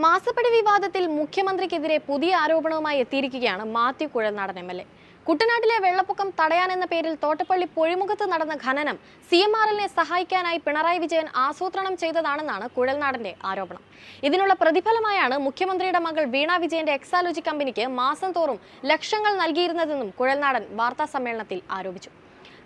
മാസപ്പടി വിവാദത്തിൽ മുഖ്യമന്ത്രിക്കെതിരെ പുതിയ ആരോപണവുമായി എത്തിയിരിക്കുകയാണ് മാത്യു കുഴൽനാടൻ എം.എൽ.എ. കുട്ടനാട്ടിലെ വെള്ളപ്പൊക്കം തടയാനെന്ന പേരിൽ തോട്ടപ്പള്ളി പൊഴിമുഖത്ത് നടന്ന ഖനനം CMRLനെ സഹായിക്കാനായി പിണറായി വിജയൻ ആസൂത്രണം ചെയ്തതാണെന്നാണ് കുഴൽനാടന്റെ ആരോപണം. ഇതിനുള്ള പ്രതിഫലമായാണ് മുഖ്യമന്ത്രിയുടെ മകൾ വീണ വിജയന്റെ എക്സാലോജി കമ്പനിക്ക് മാസം തോറും ലക്ഷങ്ങൾ നൽകിയിരുന്നതെന്നും കുഴൽനാടൻ വാർത്താസമ്മേളനത്തിൽ ആരോപിച്ചു.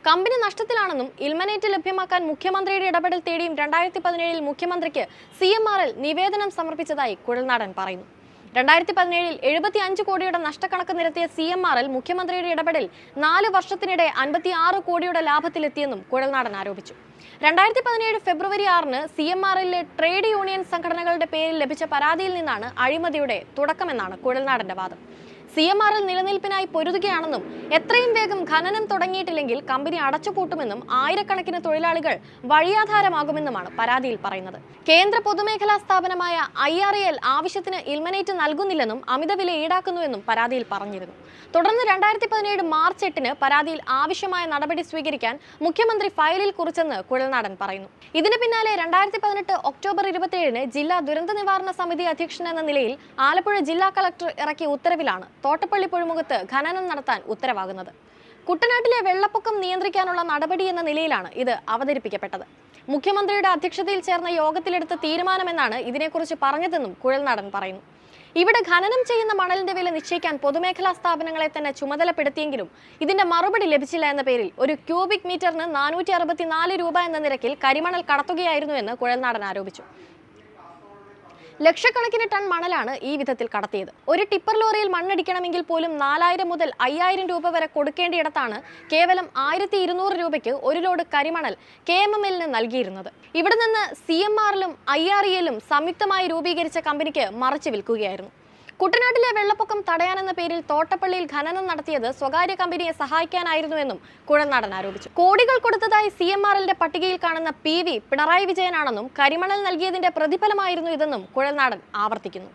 കമ്പനി നഷ്ടത്തിലാണെന്നും ഇൽമനേറ്റ് ലഭ്യമാക്കാൻ മുഖ്യമന്ത്രിയുടെ ഇടപെടൽ തേടിയും 2017 മുഖ്യമന്ത്രിക്ക് CMRL നിവേദനം സമർപ്പിച്ചതായി കുഴൽനാടൻ പറയുന്നു. 2017 75 കോടിയുടെ നഷ്ടക്കണക്ക് നിരത്തിയ CMRL മുഖ്യമന്ത്രിയുടെ ഇടപെടൽ 4 വർഷത്തിനിടെ 56 കോടിയുടെ ലാഭത്തിലെത്തിയെന്നും കുഴൽനാടൻ ആരോപിച്ചു. 2017 ഫെബ്രുവരി 6-ന് CMRLലെ ട്രേഡ് യൂണിയൻ സംഘടനകളുടെ പേരിൽ ലഭിച്ച പരാതിയിൽ നിന്നാണ് അഴിമതിയുടെ തുടക്കമെന്നാണ് കുഴൽനാടന്റെ വാദം. CMRL നിലനിൽപ്പിനായി പൊരുതുകയാണെന്നും എത്രയും വേഗം ഖനനം തുടങ്ങിയിട്ടില്ലെങ്കിൽ കമ്പനി അടച്ചുപൂട്ടുമെന്നും ആയിരക്കണക്കിന് തൊഴിലാളികൾ വഴിയാധാരമാകുമെന്നുമാണ് പരാതിയിൽ പറയുന്നത്. കേന്ദ്ര പൊതുമേഖലാ സ്ഥാപനമായ IRAL ആവശ്യത്തിന് ഇൽമനേറ്റ് നൽകുന്നില്ലെന്നും അമിതവില ഈടാക്കുന്നുവെന്നും പരാതിയിൽ പറഞ്ഞിരുന്നു. തുടർന്ന് 2017 മാർച്ച് 8-ന് പരാതിയിൽ ആവശ്യമായ നടപടി സ്വീകരിക്കാൻ മുഖ്യമന്ത്രി ഫയലിൽ കുറിച്ചെന്ന് കുഴൽനാടൻ പറയുന്നു. ഇതിന് പിന്നാലെ 2018 ഒക്ടോബർ 27-ന് ജില്ലാ ദുരന്ത നിവാരണ സമിതി അധ്യക്ഷൻ എന്ന നിലയിൽ ആലപ്പുഴ ജില്ലാ കളക്ടർ ഇറക്കിയ ഉത്തരവിലാണ് തോട്ടപ്പള്ളി പൊഴിമുഖത്ത് ഖനനം നടത്താൻ ഉത്തരവാകുന്നത്. കുട്ടനാട്ടിലെ വെള്ളപ്പൊക്കം നിയന്ത്രിക്കാനുള്ള നടപടി എന്ന നിലയിലാണ് ഇത് അവതരിപ്പിക്കപ്പെട്ടത്. മുഖ്യമന്ത്രിയുടെ അധ്യക്ഷതയിൽ ചേർന്ന യോഗത്തിലെടുത്ത തീരുമാനമെന്നാണ് ഇതിനെക്കുറിച്ച് പറഞ്ഞതെന്നും കുഴൽനാടൻ പറയുന്നു. ഇവിടെ ഖനനം ചെയ്യുന്ന മണലിന്റെ വില നിശ്ചയിക്കാൻ പൊതുമേഖലാ സ്ഥാപനങ്ങളെ തന്നെ ചുമതലപ്പെടുത്തിയെങ്കിലും ഇതിന്റെ മറുപടി ലഭിച്ചില്ല എന്ന പേരിൽ ഒരു ക്യൂബിക് മീറ്ററിന് 464 രൂപ എന്ന നിരക്കിൽ കരിമണൽ കടത്തുകയായിരുന്നുവെന്ന് കുഴൽനാടൻ ആരോപിച്ചു. ലക്ഷക്കണക്കിന് ടൺ മണലാണ് ഈ വിധത്തിൽ കടത്തിയത്. ഒരു ടിപ്പർ ലോറിയിൽ മണ്ണടിക്കണമെങ്കിൽ പോലും 4000 മുതൽ 5000 രൂപ വരെ കൊടുക്കേണ്ടിയിടത്താണ് കേവലം 1200 രൂപയ്ക്ക് ഒരു ലോഡ് കരിമണൽ KMMLന് നൽകിയിരുന്നത്. ഇവിടെ നിന്ന് CMRLും IRALും സംയുക്തമായി രൂപീകരിച്ച കമ്പനിക്ക് മറിച്ച് വിൽക്കുകയായിരുന്നു. കുട്ടനാട്ടിലെ വെള്ളപ്പൊക്കം തടയാനെന്ന പേരിൽ തോട്ടപ്പള്ളിയിൽ ഖനനം നടത്തിയത് സ്വകാര്യ കമ്പനിയെ സഹായിക്കാനായിരുന്നുവെന്നും കുഴൽനാടൻ ആരോപിച്ചു. കോടികൾ കൊടുത്തതായി CMRLന്റെ പട്ടികയിൽ കാണുന്ന PV പിണറായി വിജയനാണെന്നും കരിമണൽ നൽകിയതിന്റെ പ്രതിഫലമായിരുന്നു ഇതെന്നും കുഴൽനാടൻ ആവർത്തിക്കുന്നു.